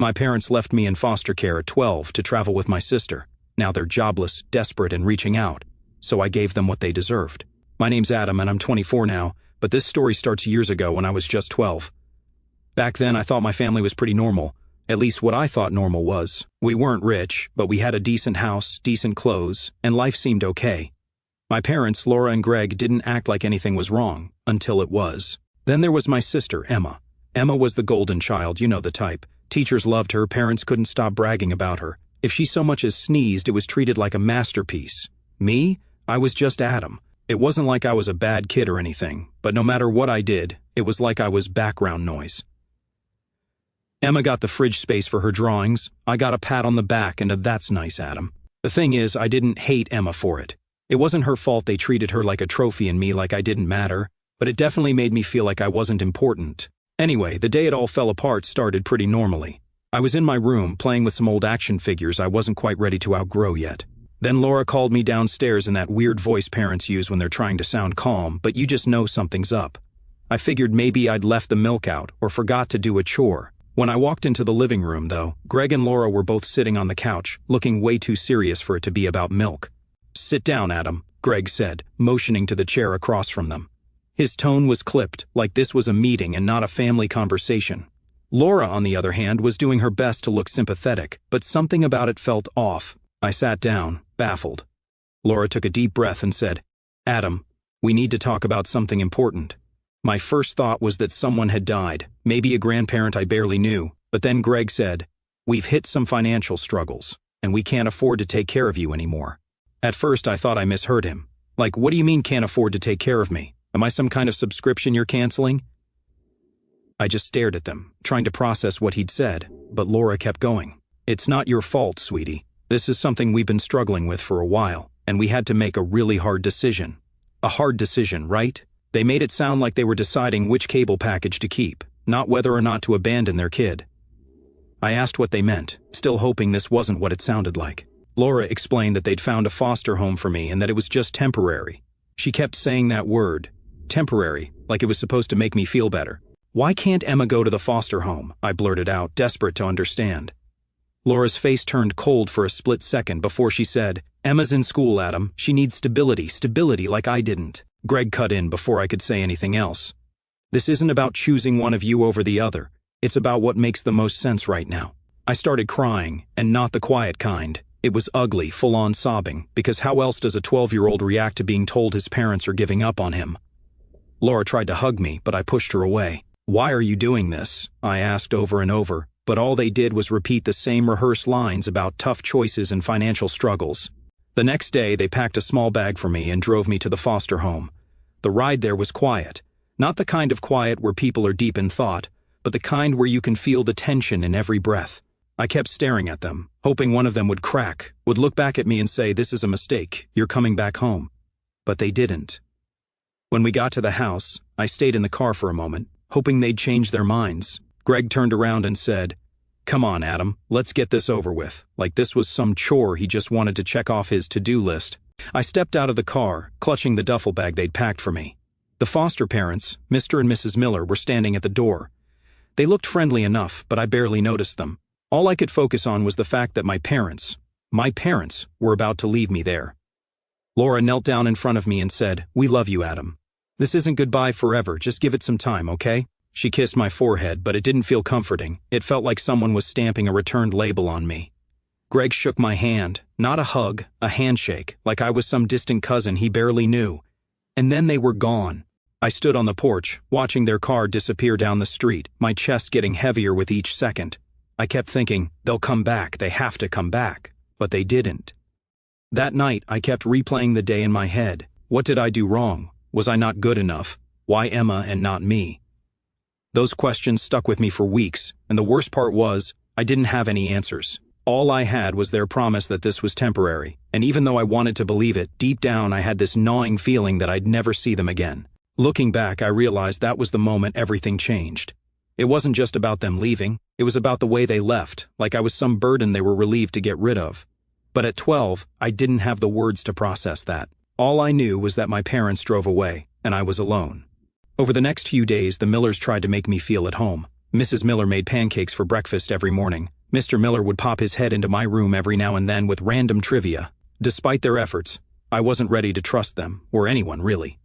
My parents left me in foster care at 12 to travel with my sister. Now they're jobless, desperate, and reaching out, so I gave them what they deserved. My name's Adam and I'm 24 now, but this story starts years ago when I was just 12. Back then I thought my family was pretty normal, at least what I thought normal was. We weren't rich, but we had a decent house, decent clothes, and life seemed okay. My parents, Laura and Greg, didn't act like anything was wrong, until it was. Then there was my sister, Emma. Emma was the golden child, you know the type. Teachers loved her, parents couldn't stop bragging about her. If she so much as sneezed, it was treated like a masterpiece. Me? I was just Adam. It wasn't like I was a bad kid or anything, but no matter what I did, it was like I was background noise. Emma got the fridge space for her drawings. I got a pat on the back and a "That's nice, Adam." The thing is, I didn't hate Emma for it. It wasn't her fault they treated her like a trophy and me like I didn't matter, but it definitely made me feel like I wasn't important. Anyway, the day it all fell apart started pretty normally. I was in my room playing with some old action figures I wasn't quite ready to outgrow yet. Then Laura called me downstairs in that weird voice parents use when they're trying to sound calm, but you just know something's up. I figured maybe I'd left the milk out or forgot to do a chore. When I walked into the living room, though, Greg and Laura were both sitting on the couch, looking way too serious for it to be about milk. "Sit down, Adam," Greg said, motioning to the chair across from them. His tone was clipped, like this was a meeting and not a family conversation. Laura, on the other hand, was doing her best to look sympathetic, but something about it felt off. I sat down, baffled. Laura took a deep breath and said, "Adam, we need to talk about something important." My first thought was that someone had died, maybe a grandparent I barely knew, but then Greg said, "We've hit some financial struggles, and we can't afford to take care of you anymore." At first I thought I misheard him. Like, what do you mean can't afford to take care of me? Am I some kind of subscription you're canceling? I just stared at them, trying to process what he'd said, but Laura kept going. "It's not your fault, sweetie. This is something we've been struggling with for a while, and we had to make a really hard decision." A hard decision, right? They made it sound like they were deciding which cable package to keep, not whether or not to abandon their kid. I asked what they meant, still hoping this wasn't what it sounded like. Laura explained that they'd found a foster home for me and that it was just temporary. She kept saying that word, temporary, like it was supposed to make me feel better. "Why can't Emma go to the foster home?" I blurted out, desperate to understand. Laura's face turned cold for a split second before she said, "Emma's in school, Adam. She needs stability like I didn't." Greg cut in before I could say anything else. "This isn't about choosing one of you over the other. It's about what makes the most sense right now." I started crying, and not the quiet kind. It was ugly, full-on sobbing, because how else does a 12-year-old react to being told his parents are giving up on him? Laura tried to hug me, but I pushed her away. "Why are you doing this?" I asked over and over, but all they did was repeat the same rehearsed lines about tough choices and financial struggles. The next day, they packed a small bag for me and drove me to the foster home. The ride there was quiet. Not the kind of quiet where people are deep in thought, but the kind where you can feel the tension in every breath. I kept staring at them, hoping one of them would crack, would look back at me and say, "This is a mistake, you're coming back home." But they didn't. When we got to the house, I stayed in the car for a moment, hoping they'd change their minds. Greg turned around and said, "Come on, Adam, let's get this over with," like this was some chore he just wanted to check off his to-do list. I stepped out of the car, clutching the duffel bag they'd packed for me. The foster parents, Mr. and Mrs. Miller, were standing at the door. They looked friendly enough, but I barely noticed them. All I could focus on was the fact that my parents, were about to leave me there. Laura knelt down in front of me and said, "We love you, Adam. This isn't goodbye forever, just give it some time, okay?" She kissed my forehead, but it didn't feel comforting. It felt like someone was stamping a returned label on me. Greg shook my hand, not a hug, a handshake, like I was some distant cousin he barely knew. And then they were gone. I stood on the porch, watching their car disappear down the street, my chest getting heavier with each second. I kept thinking, they'll come back, they have to come back. But they didn't. That night, I kept replaying the day in my head. What did I do wrong? Was I not good enough? Why Emma and not me? Those questions stuck with me for weeks, and the worst part was, I didn't have any answers. All I had was their promise that this was temporary, and even though I wanted to believe it, deep down I had this gnawing feeling that I'd never see them again. Looking back, I realized that was the moment everything changed. It wasn't just about them leaving, it was about the way they left, like I was some burden they were relieved to get rid of. But at 12, I didn't have the words to process that. All I knew was that my parents drove away, and I was alone. Over the next few days, the Millers tried to make me feel at home. Mrs. Miller made pancakes for breakfast every morning. Mr. Miller would pop his head into my room every now and then with random trivia. Despite their efforts, I wasn't ready to trust them, or anyone really.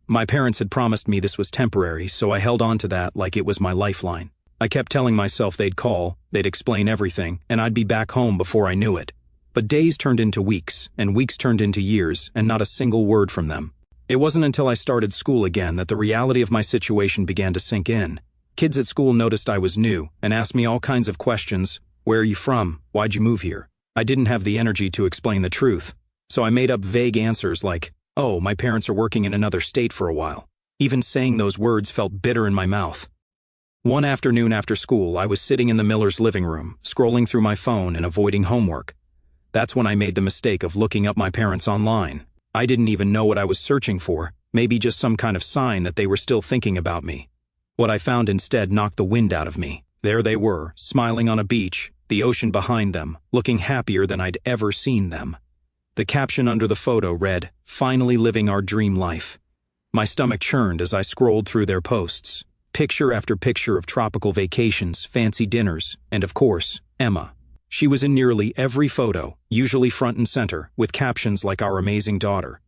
My parents had promised me this was temporary, so I held on to that like it was my lifeline. I kept telling myself they'd call, they'd explain everything, and I'd be back home before I knew it. But days turned into weeks, and weeks turned into years, and not a single word from them. It wasn't until I started school again that the reality of my situation began to sink in. Kids at school noticed I was new, and asked me all kinds of questions. Where are you from? Why'd you move here? I didn't have the energy to explain the truth, so I made up vague answers like, oh, my parents are working in another state for a while. Even saying those words felt bitter in my mouth. One afternoon after school, I was sitting in the Millers' living room, scrolling through my phone and avoiding homework. That's when I made the mistake of looking up my parents online. I didn't even know what I was searching for, maybe just some kind of sign that they were still thinking about me. What I found instead knocked the wind out of me. There they were, smiling on a beach, the ocean behind them, looking happier than I'd ever seen them. The caption under the photo read, "Finally living our dream life." My stomach churned as I scrolled through their posts. Picture after picture of tropical vacations, fancy dinners, and of course, Emma. She was in nearly every photo, usually front and center, with captions like "Our amazing daughter."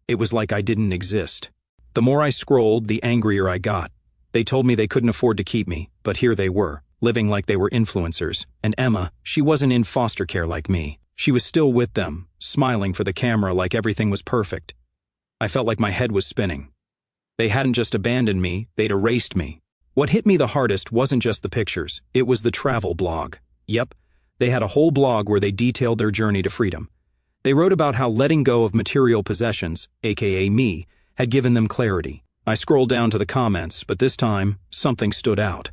It was like I didn't exist. The more I scrolled, the angrier I got. They told me they couldn't afford to keep me, but here they were, living like they were influencers. And Emma, she wasn't in foster care like me. She was still with them, smiling for the camera like everything was perfect. I felt like my head was spinning. They hadn't just abandoned me, they'd erased me. What hit me the hardest wasn't just the pictures, it was the travel blog. Yep, they had a whole blog where they detailed their journey to freedom. They wrote about how letting go of material possessions, aka me, had given them clarity. I scrolled down to the comments, but this time, something stood out.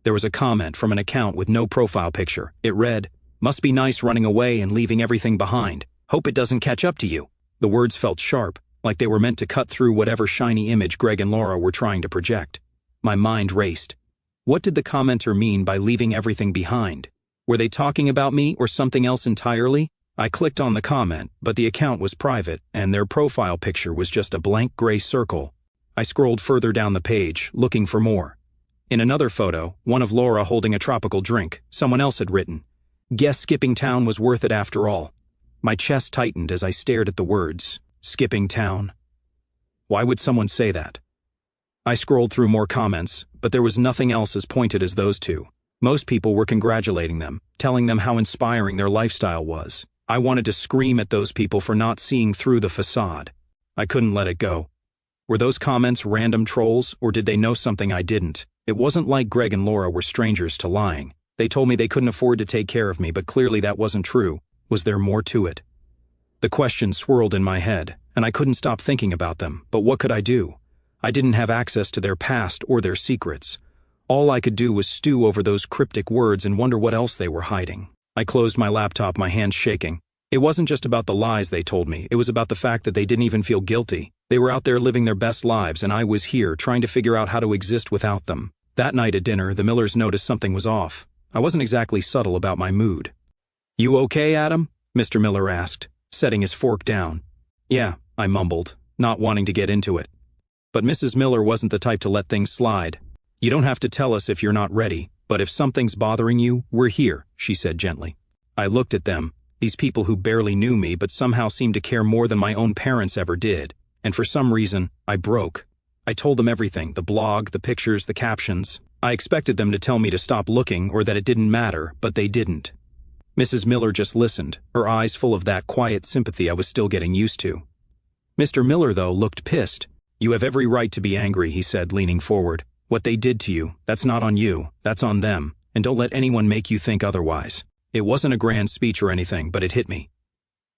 There was a comment from an account with no profile picture. It read, "Must be nice running away and leaving everything behind. Hope it doesn't catch up to you." The words felt sharp, like they were meant to cut through whatever shiny image Greg and Laura were trying to project. My mind raced. What did the commenter mean by leaving everything behind? Were they talking about me or something else entirely? I clicked on the comment, but the account was private, and their profile picture was just a blank gray circle. I scrolled further down the page, looking for more. In another photo, one of Laura holding a tropical drink, someone else had written, "Guess skipping town was worth it after all." My chest tightened as I stared at the words, "Skipping town." Why would someone say that? I scrolled through more comments, but there was nothing else as pointed as those two. Most people were congratulating them, telling them how inspiring their lifestyle was. I wanted to scream at those people for not seeing through the facade. I couldn't let it go. Were those comments random trolls, or did they know something I didn't? It wasn't like Greg and Laura were strangers to lying. They told me they couldn't afford to take care of me, but clearly that wasn't true. Was there more to it? The questions swirled in my head, and I couldn't stop thinking about them, but what could I do? I didn't have access to their past or their secrets. All I could do was stew over those cryptic words and wonder what else they were hiding. I closed my laptop, my hands shaking. It wasn't just about the lies they told me, it was about the fact that they didn't even feel guilty. They were out there living their best lives, and I was here trying to figure out how to exist without them. That night at dinner, the Millers noticed something was off. I wasn't exactly subtle about my mood. "You okay, Adam?" Mr. Miller asked, setting his fork down. "Yeah," I mumbled, not wanting to get into it. But Mrs. Miller wasn't the type to let things slide. "You don't have to tell us if you're not ready, but if something's bothering you, we're here," she said gently. I looked at them, these people who barely knew me but somehow seemed to care more than my own parents ever did, and for some reason, I broke. I told them everything, the blog, the pictures, the captions. I expected them to tell me to stop looking or that it didn't matter, but they didn't. Mrs. Miller just listened, her eyes full of that quiet sympathy I was still getting used to. Mr. Miller, though, looked pissed. "You have every right to be angry," he said, leaning forward. "What they did to you, that's not on you, that's on them, and don't let anyone make you think otherwise." It wasn't a grand speech or anything, but it hit me.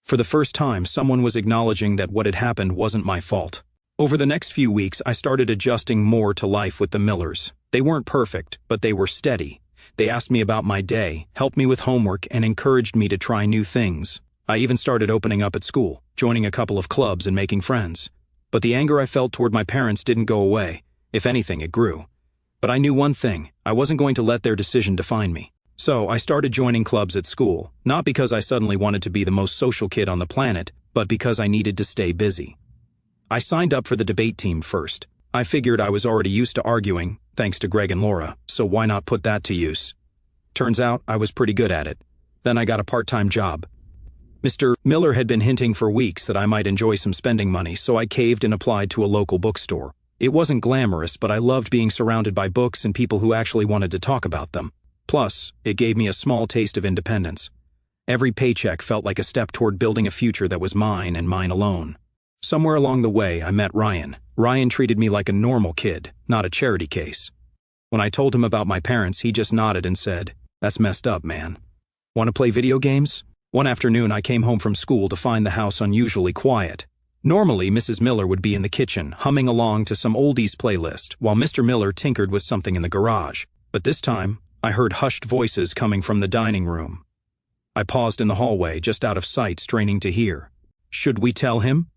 For the first time, someone was acknowledging that what had happened wasn't my fault. Over the next few weeks, I started adjusting more to life with the Millers. They weren't perfect, but they were steady. They asked me about my day, helped me with homework, and encouraged me to try new things. I even started opening up at school, joining a couple of clubs and making friends. But the anger I felt toward my parents didn't go away. If anything, it grew. But I knew one thing, I wasn't going to let their decision define me. So I started joining clubs at school, not because I suddenly wanted to be the most social kid on the planet, but because I needed to stay busy. I signed up for the debate team first. I figured I was already used to arguing, thanks to Greg and Laura, so why not put that to use? Turns out I was pretty good at it. Then I got a part-time job. Mr. Miller had been hinting for weeks that I might enjoy some spending money, so I caved and applied to a local bookstore. It wasn't glamorous, but I loved being surrounded by books and people who actually wanted to talk about them. Plus, it gave me a small taste of independence. Every paycheck felt like a step toward building a future that was mine and mine alone. Somewhere along the way, I met Ryan. Ryan treated me like a normal kid, not a charity case. When I told him about my parents, he just nodded and said, "That's messed up, man. Want to play video games?" One afternoon, I came home from school to find the house unusually quiet. Normally, Mrs. Miller would be in the kitchen, humming along to some oldies playlist, while Mr. Miller tinkered with something in the garage. But this time, I heard hushed voices coming from the dining room. I paused in the hallway, just out of sight, straining to hear. "Should we tell him?"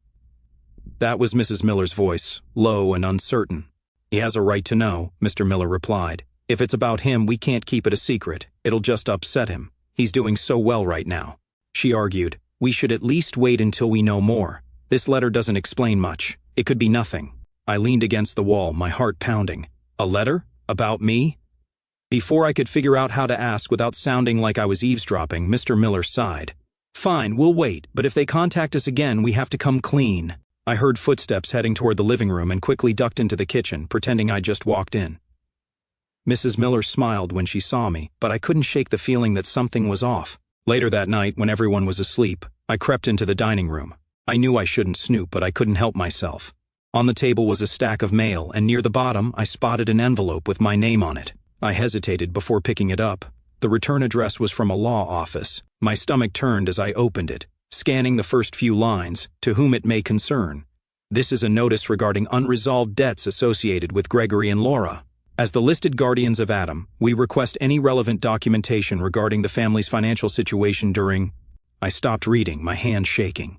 That was Mrs. Miller's voice, low and uncertain. "He has a right to know," Mr. Miller replied. "If it's about him, we can't keep it a secret. It'll just upset him. He's doing so well right now." She argued, "We should at least wait until we know more. This letter doesn't explain much. It could be nothing." I leaned against the wall, my heart pounding. A letter? About me? Before I could figure out how to ask without sounding like I was eavesdropping, Mr. Miller sighed. "Fine, we'll wait, but if they contact us again, we have to come clean." I heard footsteps heading toward the living room and quickly ducked into the kitchen, pretending I'd just walked in. Mrs. Miller smiled when she saw me, but I couldn't shake the feeling that something was off. Later that night, when everyone was asleep, I crept into the dining room. I knew I shouldn't snoop, but I couldn't help myself. On the table was a stack of mail, and near the bottom, I spotted an envelope with my name on it. I hesitated before picking it up. The return address was from a law office. My stomach turned as I opened it, scanning the first few lines, "To whom it may concern. This is a notice regarding unresolved debts associated with Gregory and Laura. As the listed guardians of Adam, we request any relevant documentation regarding the family's financial situation during—" I stopped reading, my hand shaking.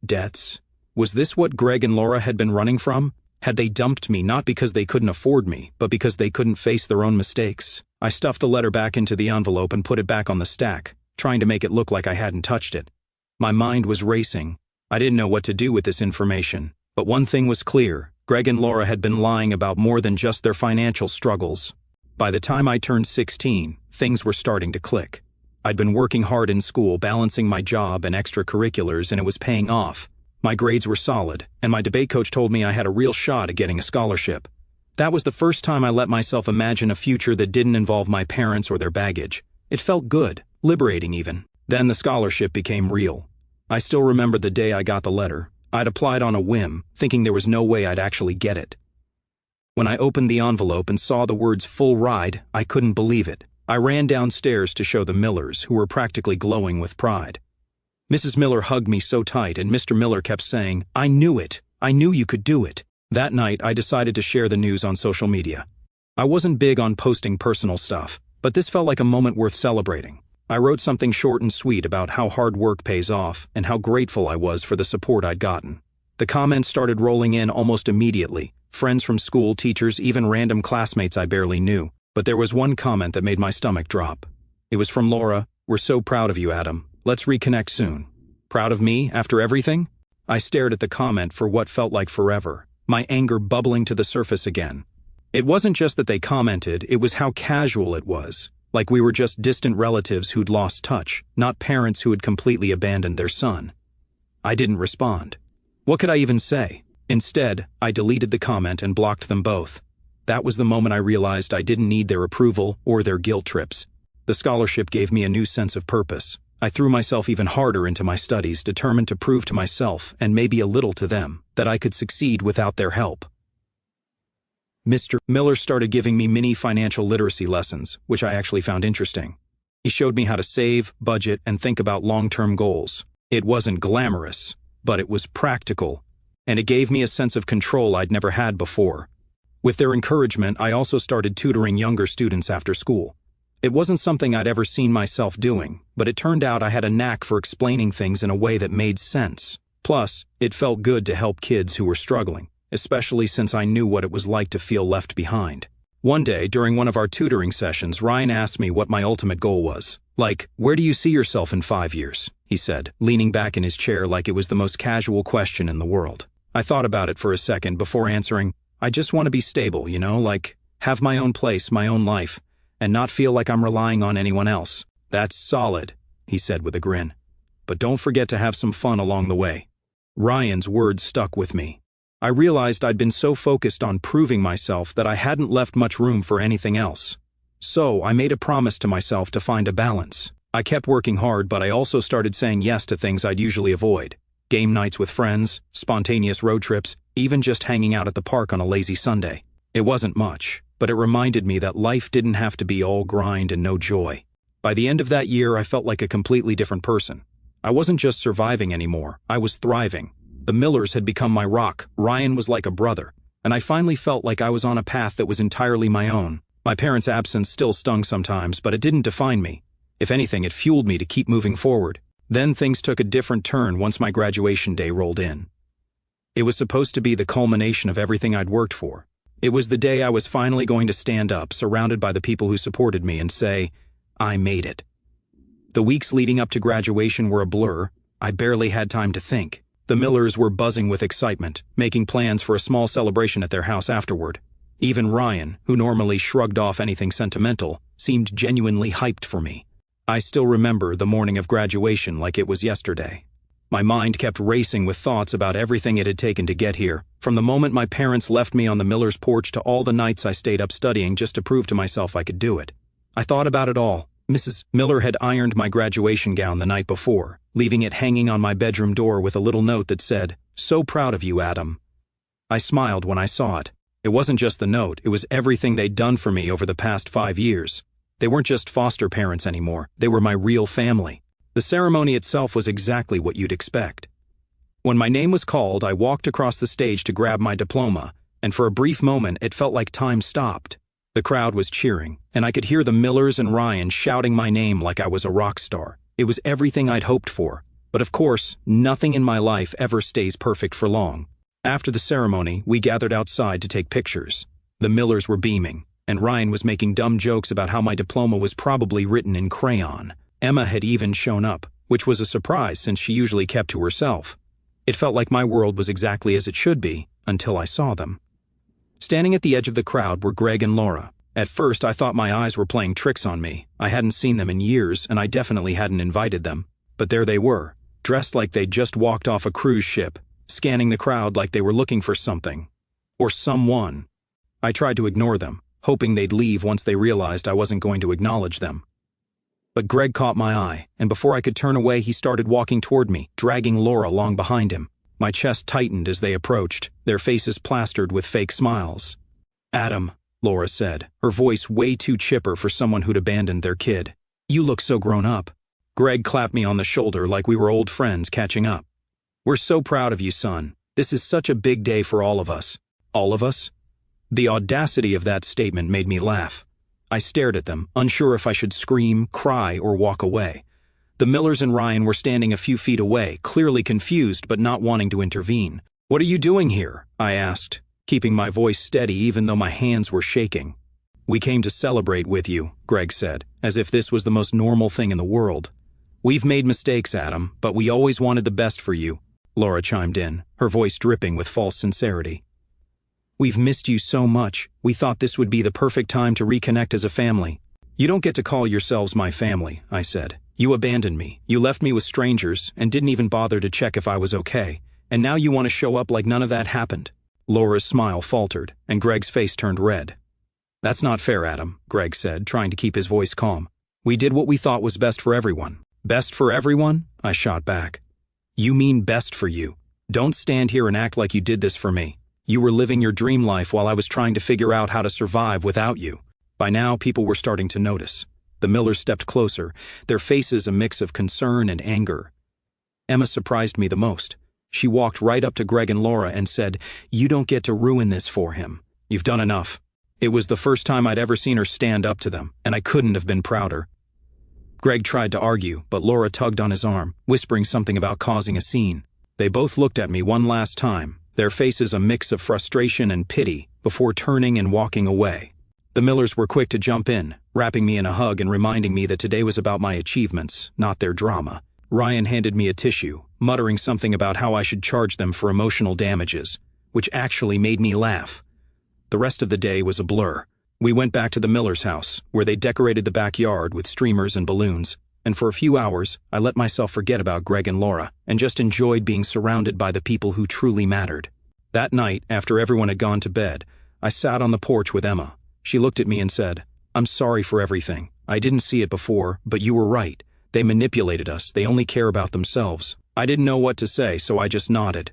Debts? Was this what Greg and Laura had been running from? Had they dumped me not because they couldn't afford me, but because they couldn't face their own mistakes? I stuffed the letter back into the envelope and put it back on the stack, trying to make it look like I hadn't touched it. My mind was racing. I didn't know what to do with this information. But one thing was clear. Greg and Laura had been lying about more than just their financial struggles. By the time I turned 16, things were starting to click. I'd been working hard in school, balancing my job and extracurriculars, and it was paying off. My grades were solid, and my debate coach told me I had a real shot at getting a scholarship. That was the first time I let myself imagine a future that didn't involve my parents or their baggage. It felt good, liberating even. Then the scholarship became real. I still remember the day I got the letter. I'd applied on a whim, thinking there was no way I'd actually get it. When I opened the envelope and saw the words "full ride," I couldn't believe it. I ran downstairs to show the Millers, who were practically glowing with pride. Mrs. Miller hugged me so tight, and Mr. Miller kept saying, "I knew it. I knew you could do it." That night, I decided to share the news on social media. I wasn't big on posting personal stuff, but this felt like a moment worth celebrating. I wrote something short and sweet about how hard work pays off and how grateful I was for the support I'd gotten. The comments started rolling in almost immediately. Friends from school, teachers, even random classmates I barely knew. But there was one comment that made my stomach drop. It was from Laura. "We're so proud of you, Adam. Let's reconnect soon." Proud of me after everything? I stared at the comment for what felt like forever, my anger bubbling to the surface again. It wasn't just that they commented, it was how casual it was. Like we were just distant relatives who'd lost touch, not parents who had completely abandoned their son. I didn't respond. What could I even say? Instead, I deleted the comment and blocked them both. That was the moment I realized I didn't need their approval or their guilt trips. The scholarship gave me a new sense of purpose. I threw myself even harder into my studies, determined to prove to myself, and maybe a little to them, that I could succeed without their help. Mr. Miller started giving me mini financial literacy lessons, which I actually found interesting. He showed me how to save, budget, and think about long-term goals. It wasn't glamorous, but it was practical, and it gave me a sense of control I'd never had before. With their encouragement, I also started tutoring younger students after school. It wasn't something I'd ever seen myself doing, but it turned out I had a knack for explaining things in a way that made sense. Plus, it felt good to help kids who were struggling, especially since I knew what it was like to feel left behind. One day, during one of our tutoring sessions, Ryan asked me what my ultimate goal was. Like, "Where do you see yourself in 5 years?" he said, leaning back in his chair like it was the most casual question in the world. I thought about it for a second before answering, "I just want to be stable, like have my own place, my own life, and not feel like I'm relying on anyone else. That's solid, he said with a grin. But don't forget to have some fun along the way. Ryan's words stuck with me. I realized I'd been so focused on proving myself that I hadn't left much room for anything else. So I made a promise to myself to find a balance. I kept working hard, but I also started saying yes to things I'd usually avoid. Game nights with friends, spontaneous road trips, even just hanging out at the park on a lazy Sunday. It wasn't much, but it reminded me that life didn't have to be all grind and no joy. By the end of that year, I felt like a completely different person. I wasn't just surviving anymore, I was thriving. The Millers had become my rock, Ryan was like a brother, and I finally felt like I was on a path that was entirely my own. My parents' absence still stung sometimes, but it didn't define me. If anything, it fueled me to keep moving forward. Then things took a different turn once my graduation day rolled in. It was supposed to be the culmination of everything I'd worked for. It was the day I was finally going to stand up, surrounded by the people who supported me, and say, I made it. The weeks leading up to graduation were a blur. I barely had time to think. The Millers were buzzing with excitement, making plans for a small celebration at their house afterward. Even Ryan, who normally shrugged off anything sentimental, seemed genuinely hyped for me. I still remember the morning of graduation like it was yesterday. My mind kept racing with thoughts about everything it had taken to get here, from the moment my parents left me on the Miller's porch to all the nights I stayed up studying just to prove to myself I could do it. I thought about it all. Mrs. Miller had ironed my graduation gown the night before, leaving it hanging on my bedroom door with a little note that said, "So proud of you, Adam." I smiled when I saw it. It wasn't just the note, it was everything they'd done for me over the past 5 years. They weren't just foster parents anymore, they were my real family. The ceremony itself was exactly what you'd expect. When my name was called, I walked across the stage to grab my diploma, and for a brief moment it felt like time stopped. The crowd was cheering, and I could hear the Millers and Ryan shouting my name like I was a rock star. It was everything I'd hoped for. But of course, nothing in my life ever stays perfect for long. After the ceremony, we gathered outside to take pictures. The Millers were beaming, and Ryan was making dumb jokes about how my diploma was probably written in crayon. Emma had even shown up, which was a surprise since she usually kept to herself. It felt like my world was exactly as it should be, until I saw them. Standing at the edge of the crowd were Greg and Laura. At first, I thought my eyes were playing tricks on me. I hadn't seen them in years, and I definitely hadn't invited them. But there they were, dressed like they'd just walked off a cruise ship, scanning the crowd like they were looking for something. Or someone. I tried to ignore them, hoping they'd leave once they realized I wasn't going to acknowledge them. But Greg caught my eye, and before I could turn away, he started walking toward me, dragging Laura along behind him. My chest tightened as they approached, their faces plastered with fake smiles. "Adam," Laura said, her voice way too chipper for someone who'd abandoned their kid. "You look so grown up." Greg clapped me on the shoulder like we were old friends catching up. "We're so proud of you, son. This is such a big day for all of us." All of us? The audacity of that statement made me laugh. I stared at them, unsure if I should scream, cry, or walk away. The Millers and Ryan were standing a few feet away, clearly confused but not wanting to intervene. "What are you doing here?" I asked, keeping my voice steady even though my hands were shaking. "We came to celebrate with you," Greg said, as if this was the most normal thing in the world. "We've made mistakes, Adam, but we always wanted the best for you," Laura chimed in, her voice dripping with false sincerity. "We've missed you so much. We thought this would be the perfect time to reconnect as a family." "You don't get to call yourselves my family," I said. "You abandoned me. You left me with strangers and didn't even bother to check if I was okay. And now you want to show up like none of that happened." Laura's smile faltered, and Greg's face turned red. "That's not fair, Adam," Greg said, trying to keep his voice calm. "We did what we thought was best for everyone." "Best for everyone?" I shot back. "You mean best for you. Don't stand here and act like you did this for me. You were living your dream life while I was trying to figure out how to survive without you." By now, people were starting to notice. The Millers stepped closer, their faces a mix of concern and anger. Emma surprised me the most. She walked right up to Greg and Laura and said, "You don't get to ruin this for him. You've done enough." It was the first time I'd ever seen her stand up to them, and I couldn't have been prouder. Greg tried to argue, but Laura tugged on his arm, whispering something about causing a scene. They both looked at me one last time, their faces a mix of frustration and pity, before turning and walking away. The Millers were quick to jump in, wrapping me in a hug and reminding me that today was about my achievements, not their drama. Ryan handed me a tissue, muttering something about how I should charge them for emotional damages, which actually made me laugh. The rest of the day was a blur. We went back to the Miller's house, where they decorated the backyard with streamers and balloons, and for a few hours, I let myself forget about Greg and Laura and just enjoyed being surrounded by the people who truly mattered. That night, after everyone had gone to bed, I sat on the porch with Emma. She looked at me and said, "I'm sorry for everything. I didn't see it before, but you were right. They manipulated us. They only care about themselves." I didn't know what to say, so I just nodded.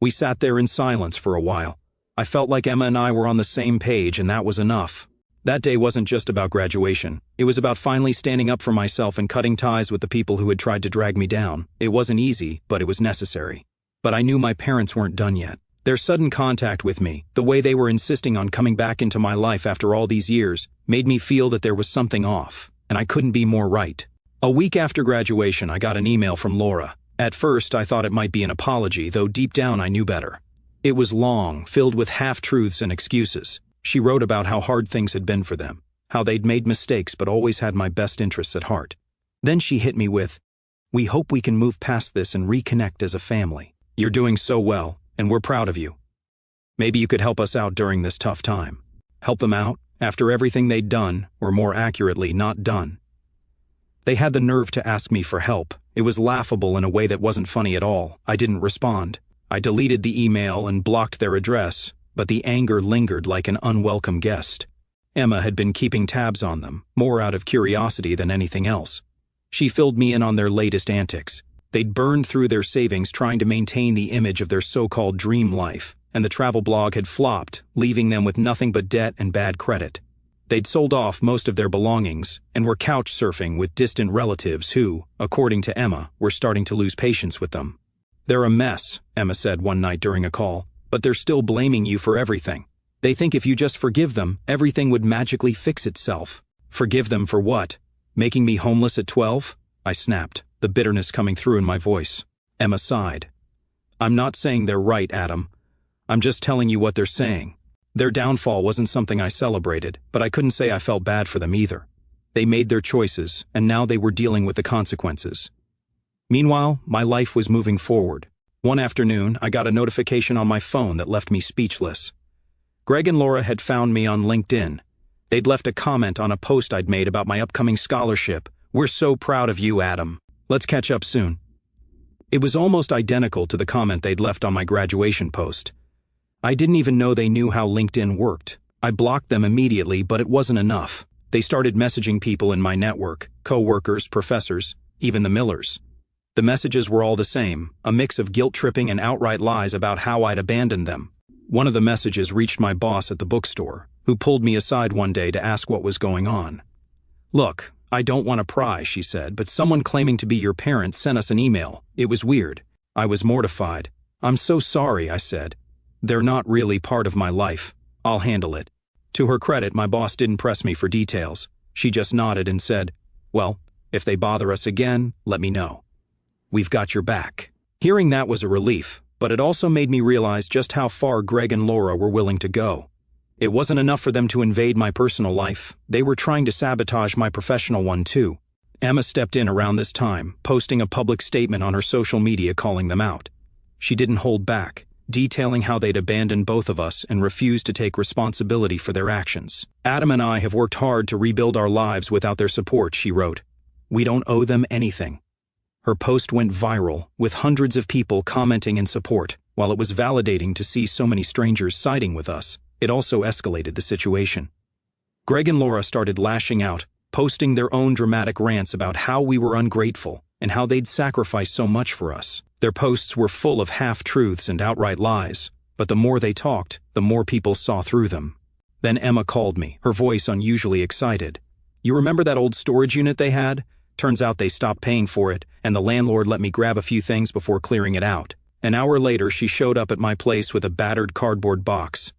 We sat there in silence for a while. I felt like Emma and I were on the same page, and that was enough. That day wasn't just about graduation. It was about finally standing up for myself and cutting ties with the people who had tried to drag me down. It wasn't easy, but it was necessary. But I knew my parents weren't done yet. Their sudden contact with me, the way they were insisting on coming back into my life after all these years, made me feel that there was something off, and I couldn't be more right. A week after graduation, I got an email from Laura. At first, I thought it might be an apology, though deep down I knew better. It was long, filled with half-truths and excuses. She wrote about how hard things had been for them, how they'd made mistakes but always had my best interests at heart. Then she hit me with, "We hope we can move past this and reconnect as a family. You're doing so well, and we're proud of you. Maybe you could help us out during this tough time." Help them out? After everything they'd done, or more accurately, not done. They had the nerve to ask me for help. It was laughable in a way that wasn't funny at all. I didn't respond. I deleted the email and blocked their address, but the anger lingered like an unwelcome guest. Emma had been keeping tabs on them, more out of curiosity than anything else. She filled me in on their latest antics. They'd burned through their savings trying to maintain the image of their so-called dream life, and the travel blog had flopped, leaving them with nothing but debt and bad credit. They'd sold off most of their belongings and were couch surfing with distant relatives who, according to Emma, were starting to lose patience with them. "They're a mess," Emma said one night during a call, "but they're still blaming you for everything. They think if you just forgive them, everything would magically fix itself." Forgive them for what? Making me homeless at 12? I snapped, the bitterness coming through in my voice. Emma sighed. "I'm not saying they're right, Adam. I'm just telling you what they're saying. Their downfall wasn't something I celebrated, but I couldn't say I felt bad for them either. They made their choices, and now they were dealing with the consequences. Meanwhile, my life was moving forward. One afternoon, I got a notification on my phone that left me speechless. Greg and Laura had found me on LinkedIn. They'd left a comment on a post I'd made about my upcoming scholarship. "We're so proud of you, Adam. Let's catch up soon." It was almost identical to the comment they'd left on my graduation post. I didn't even know they knew how LinkedIn worked. I blocked them immediately, but it wasn't enough. They started messaging people in my network, co-workers, professors, even the Millers. The messages were all the same, a mix of guilt-tripping and outright lies about how I'd abandoned them. One of the messages reached my boss at the bookstore, who pulled me aside one day to ask what was going on. "Look, I don't want to pry," she said, "but someone claiming to be your parent sent us an email. It was weird." I was mortified. "I'm so sorry," I said. "They're not really part of my life. I'll handle it." To her credit, my boss didn't press me for details. She just nodded and said, "Well, if they bother us again, let me know. We've got your back." Hearing that was a relief, but it also made me realize just how far Greg and Laura were willing to go. It wasn't enough for them to invade my personal life. They were trying to sabotage my professional one too. Emma stepped in around this time, posting a public statement on her social media calling them out. She didn't hold back, detailing how they'd abandoned both of us and refused to take responsibility for their actions. "Adam and I have worked hard to rebuild our lives without their support," she wrote. "We don't owe them anything." Her post went viral, with hundreds of people commenting in support. While it was validating to see so many strangers siding with us, it also escalated the situation. Greg and Laura started lashing out, posting their own dramatic rants about how we were ungrateful and how they'd sacrificed so much for us. Their posts were full of half-truths and outright lies, but the more they talked, the more people saw through them. Then Emma called me, her voice unusually excited. "You remember that old storage unit they had? Turns out they stopped paying for it, and the landlord let me grab a few things before clearing it out." An hour later, she showed up at my place with a battered cardboard box.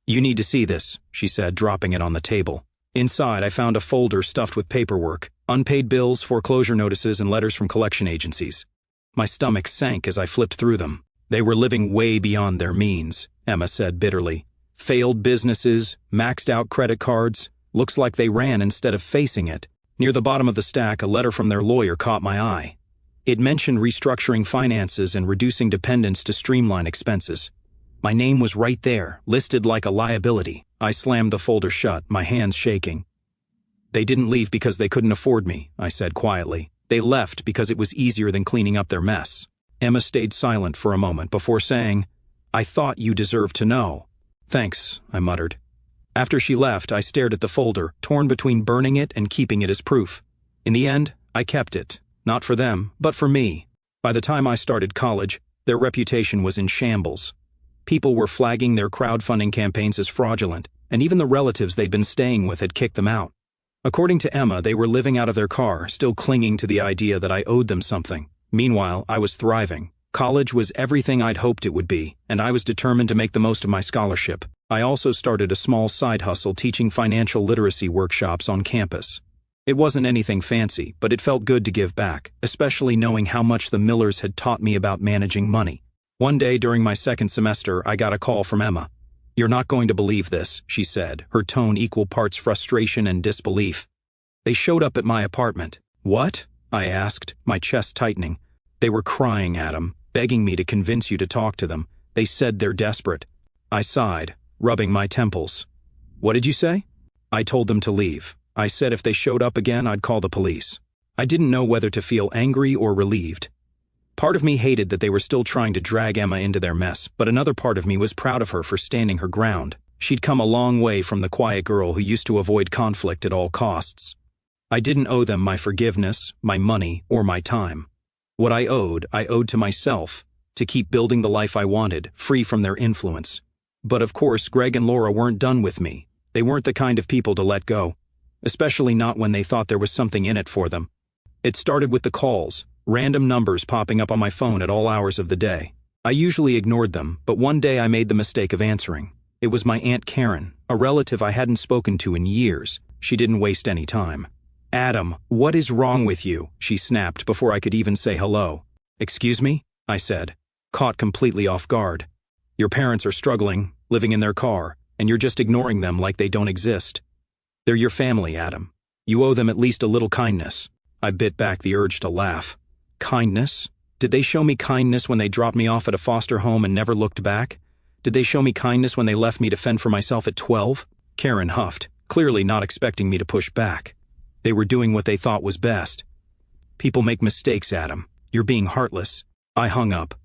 "You need to see this," she said, dropping it on the table. Inside, I found a folder stuffed with paperwork, unpaid bills, foreclosure notices, and letters from collection agencies. My stomach sank as I flipped through them. They were living way beyond their means, Emma said bitterly. Failed businesses, maxed out credit cards. Looks like they ran instead of facing it. Near the bottom of the stack, a letter from their lawyer caught my eye. It mentioned restructuring finances and reducing dependents to streamline expenses. My name was right there, listed like a liability. I slammed the folder shut, my hands shaking. They didn't leave because they couldn't afford me, I said quietly. They left because it was easier than cleaning up their mess. Emma stayed silent for a moment before saying, I thought you deserved to know. Thanks, I muttered. After she left, I stared at the folder, torn between burning it and keeping it as proof. In the end, I kept it. Not for them, but for me. By the time I started college, their reputation was in shambles. People were flagging their crowdfunding campaigns as fraudulent, and even the relatives they'd been staying with had kicked them out. According to Emma, they were living out of their car, still clinging to the idea that I owed them something. Meanwhile, I was thriving. College was everything I'd hoped it would be, and I was determined to make the most of my scholarship. I also started a small side hustle teaching financial literacy workshops on campus. It wasn't anything fancy, but it felt good to give back, especially knowing how much the Millers had taught me about managing money. One day during my second semester, I got a call from Emma. You're not going to believe this, she said, her tone equal parts frustration and disbelief. They showed up at my apartment. What? I asked, my chest tightening. They were crying, Adam, begging me to convince you to talk to them. They said they're desperate. I sighed, rubbing my temples. What did you say? I told them to leave. I said if they showed up again, I'd call the police. I didn't know whether to feel angry or relieved. Part of me hated that they were still trying to drag Emma into their mess, but another part of me was proud of her for standing her ground. She'd come a long way from the quiet girl who used to avoid conflict at all costs. I didn't owe them my forgiveness, my money, or my time. What I owed to myself, to keep building the life I wanted, free from their influence. But of course, Greg and Laura weren't done with me. They weren't the kind of people to let go, especially not when they thought there was something in it for them. It started with the calls. Random numbers popping up on my phone at all hours of the day. I usually ignored them, but one day I made the mistake of answering. It was my Aunt Karen, a relative I hadn't spoken to in years. She didn't waste any time. Adam, what is wrong with you? She snapped before I could even say hello. Excuse me? I said, caught completely off guard. Your parents are struggling, living in their car, and you're just ignoring them like they don't exist. They're your family, Adam. You owe them at least a little kindness. I bit back the urge to laugh. Kindness? Did they show me kindness when they dropped me off at a foster home and never looked back? Did they show me kindness when they left me to fend for myself at 12? Karen huffed, clearly not expecting me to push back. They were doing what they thought was best. People make mistakes, Adam. You're being heartless. I hung up.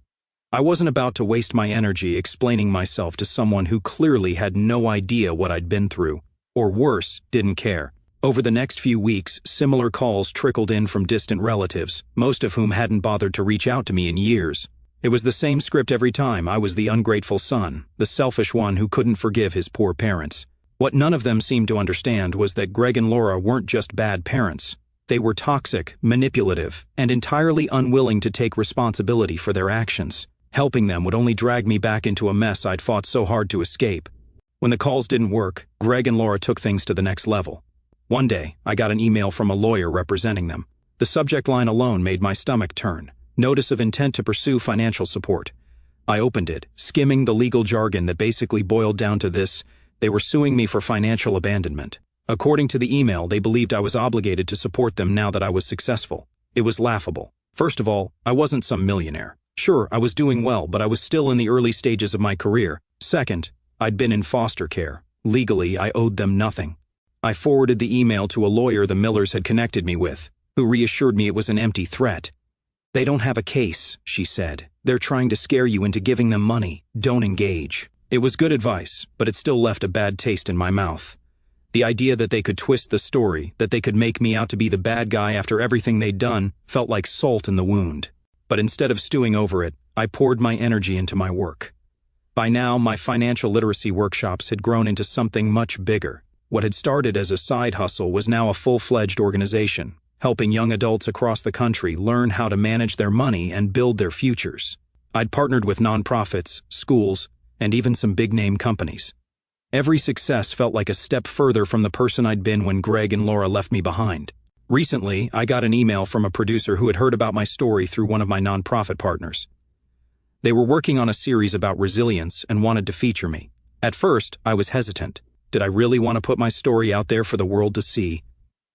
I wasn't about to waste my energy explaining myself to someone who clearly had no idea what I'd been through, or worse, didn't care. Over the next few weeks, similar calls trickled in from distant relatives, most of whom hadn't bothered to reach out to me in years. It was the same script every time. I was the ungrateful son, the selfish one who couldn't forgive his poor parents. What none of them seemed to understand was that Greg and Laura weren't just bad parents. They were toxic, manipulative, and entirely unwilling to take responsibility for their actions. Helping them would only drag me back into a mess I'd fought so hard to escape. When the calls didn't work, Greg and Laura took things to the next level. One day, I got an email from a lawyer representing them. The subject line alone made my stomach turn. Notice of intent to pursue financial support. I opened it, skimming the legal jargon that basically boiled down to this: they were suing me for financial abandonment. According to the email, they believed I was obligated to support them now that I was successful. It was laughable. First of all, I wasn't some millionaire. Sure, I was doing well, but I was still in the early stages of my career. Second, I'd been in foster care. Legally, I owed them nothing. I forwarded the email to a lawyer the Millers had connected me with, who reassured me it was an empty threat. They don't have a case, she said. They're trying to scare you into giving them money. Don't engage. It was good advice, but it still left a bad taste in my mouth. The idea that they could twist the story, that they could make me out to be the bad guy after everything they'd done, felt like salt in the wound. But instead of stewing over it, I poured my energy into my work. By now, my financial literacy workshops had grown into something much bigger. What had started as a side hustle was now a full-fledged organization, helping young adults across the country learn how to manage their money and build their futures. I'd partnered with nonprofits, schools, and even some big-name companies. Every success felt like a step further from the person I'd been when Greg and Laura left me behind. Recently, I got an email from a producer who had heard about my story through one of my nonprofit partners. They were working on a series about resilience and wanted to feature me. At first, I was hesitant. Did I really want to put my story out there for the world to see?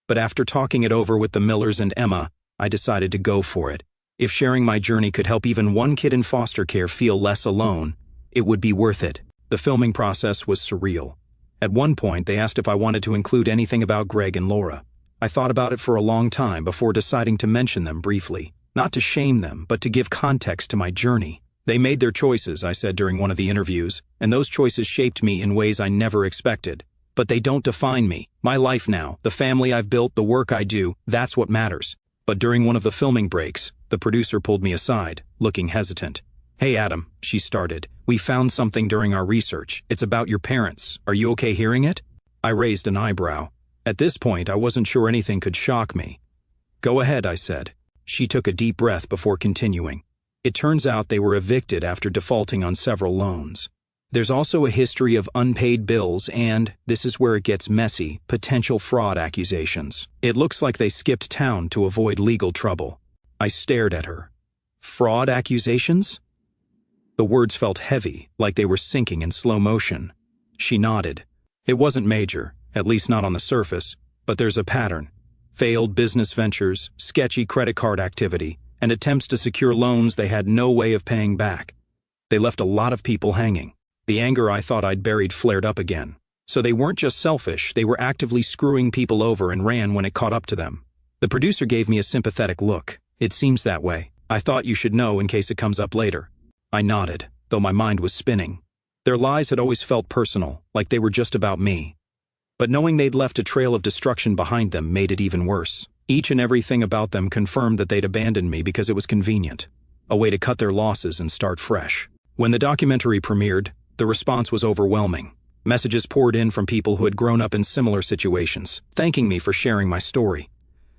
But after talking it over with the Millers and Emma, I decided to go for it. If sharing my journey could help even one kid in foster care feel less alone, it would be worth it. The filming process was surreal. At one point, they asked if I wanted to include anything about Greg and Laura. I thought about it for a long time before deciding to mention them briefly. Not to shame them, but to give context to my journey. They made their choices, I said during one of the interviews, and those choices shaped me in ways I never expected. But they don't define me. My life now, the family I've built, the work I do, that's what matters. But during one of the filming breaks, the producer pulled me aside, looking hesitant. "Hey Adam," she started, "we found something during our research. It's about your parents. Are you okay hearing it?" I raised an eyebrow. At this point, I wasn't sure anything could shock me. "Go ahead," I said. She took a deep breath before continuing. It turns out they were evicted after defaulting on several loans. There's also a history of unpaid bills and, this is where it gets messy, potential fraud accusations. It looks like they skipped town to avoid legal trouble. I stared at her. Fraud accusations? The words felt heavy, like they were sinking in slow motion. She nodded. It wasn't major, at least not on the surface, but there's a pattern. Failed business ventures, sketchy credit card activity, and attempts to secure loans they had no way of paying back. They left a lot of people hanging. The anger I thought I'd buried flared up again. So they weren't just selfish, they were actively screwing people over and ran when it caught up to them. The producer gave me a sympathetic look. "It seems that way. I thought you should know in case it comes up later." I nodded, though my mind was spinning. Their lies had always felt personal, like they were just about me. But knowing they'd left a trail of destruction behind them made it even worse. Each and everything about them confirmed that they'd abandoned me because it was convenient, a way to cut their losses and start fresh. When the documentary premiered, the response was overwhelming. Messages poured in from people who had grown up in similar situations, thanking me for sharing my story.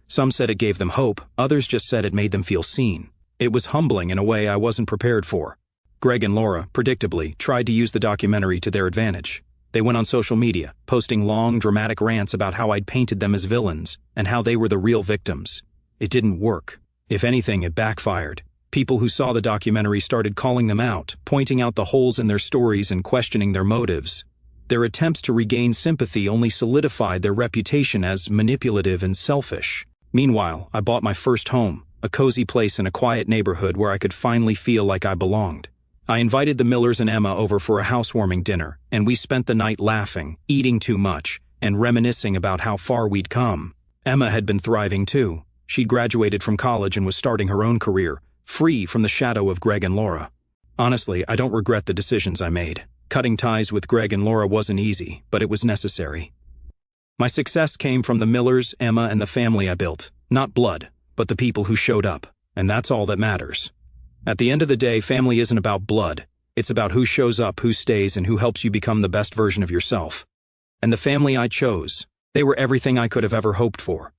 Some said it gave them hope, others just said it made them feel seen. It was humbling in a way I wasn't prepared for. Greg and Laura, predictably, tried to use the documentary to their advantage. They went on social media, posting long, dramatic rants about how I'd painted them as villains and how they were the real victims. It didn't work. If anything, it backfired. People who saw the documentary started calling them out, pointing out the holes in their stories and questioning their motives. Their attempts to regain sympathy only solidified their reputation as manipulative and selfish. Meanwhile, I bought my first home, a cozy place in a quiet neighborhood where I could finally feel like I belonged. I invited the Millers and Emma over for a housewarming dinner, and we spent the night laughing, eating too much, and reminiscing about how far we'd come. Emma had been thriving too. She'd graduated from college and was starting her own career, free from the shadow of Greg and Laura. Honestly, I don't regret the decisions I made. Cutting ties with Greg and Laura wasn't easy, but it was necessary. My success came from the Millers, Emma, and the family I built. Not blood, but the people who showed up. And that's all that matters. At the end of the day, family isn't about blood. It's about who shows up, who stays, and who helps you become the best version of yourself. And the family I chose, they were everything I could have ever hoped for.